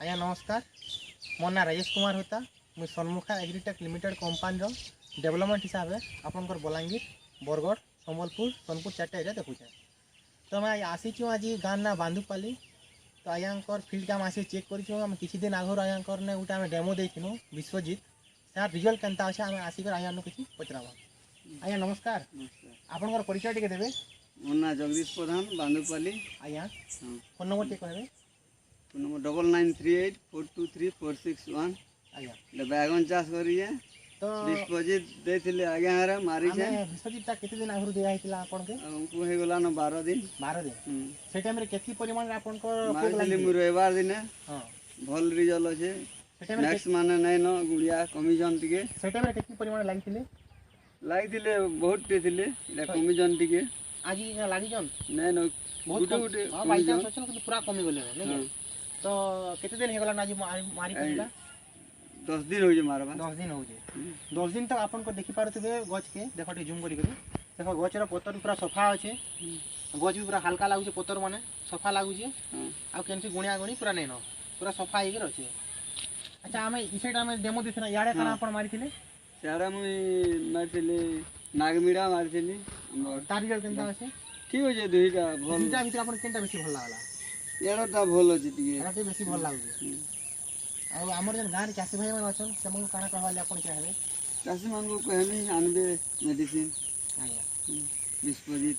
आज्ञा नमस्कार। मो ना राजेश कुमार होता। मुझे सन्मुखा एग्रीटेक लिमिटेड कंपानी डेवलपमेंट हिसाब से आपंकर बलांगीर बरगढ़ संबलपुर सोनपुर चार्टे एरिया देखुचे। तो मैं आसीचु आज गाँव ना बांधुपाली। तो आज्ञाकर फील्ड काम आसी चेक कर किसी दिन आगुरी आज्ञाकर ने गोटे आम डेमो देनु विश्वजित तार रिजल्ट केनता अच्छे आम आसिक आज्ञा किसी पचरावा। आज्ञा नमस्कार। आपनकर परिचय टिके देबे। मो ना जगदीश प्रधान बांधुपाली। आज्ञा फोन नंबर टे कहबे। Phone number 9938423461। आज्ञा बैगन चाष करिए तो डिस्पोजिट देथिले आज्ञा रे मारी छे। विश्वजित केते दिन आगुरी दिया हितला आपन के? हमको हे गला न 12 दिन। 12 दिन। से टाइम रे केती परिमाण रे आपन को मारथिले मु रविवार दिन। हां भल रिजल्ट अछि। से टाइम रे नेक्स्ट माने नै न गुड़िया कमिजन टिके। से टाइम रे केती परिमाण लागिथिले? लागिथिले बहुत टे थिले। इला कमिजन टिके आज लागि जन नै न बहुत गुटे हां बाई चांस अछि न पूरा कमी गेले नै। तो केते दिन हे गला आज मारी कइला? 10 दिन हो जे मारबा। 10 दिन हो जे 10 दिन तक आपन को देखि पारथिबे गछ के देखो टे जूम करी देखो गछ रा पत्तर पूरा सफा अछि। गछ भी पूरा हल्का लागु छै पत्तर माने सफा लागु छै। आ केनसी गुणिया गुणी पूरा नै न पूरा सफा हे गेल अछि। अच्छा हमें ई साइड हमें डेमो दिसना याडे कना आपन मारिथिले? सारा मुई मारथिले नागमीडा मारथिले। तार रिजल्ट केनता अछि? ठीक हो जे दुईटा भल। दुईटा भीतर आपन केनता बेसी भल लागला? एराटा भल अछि टिके। एराटे बेसी भल लागु छै। आ हमर जन गाँव रे चासी भाई मन अछन सेमन काना कहवाले आपन चाहबे? चासी मन को कहबे आनबे मेडिसिन। आज्ञा डिस्पोजिट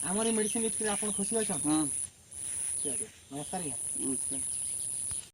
हमर मेडिसिन इतरे आपन खुशी अछन? हां ठीक है नमस्कार। नमस्कार।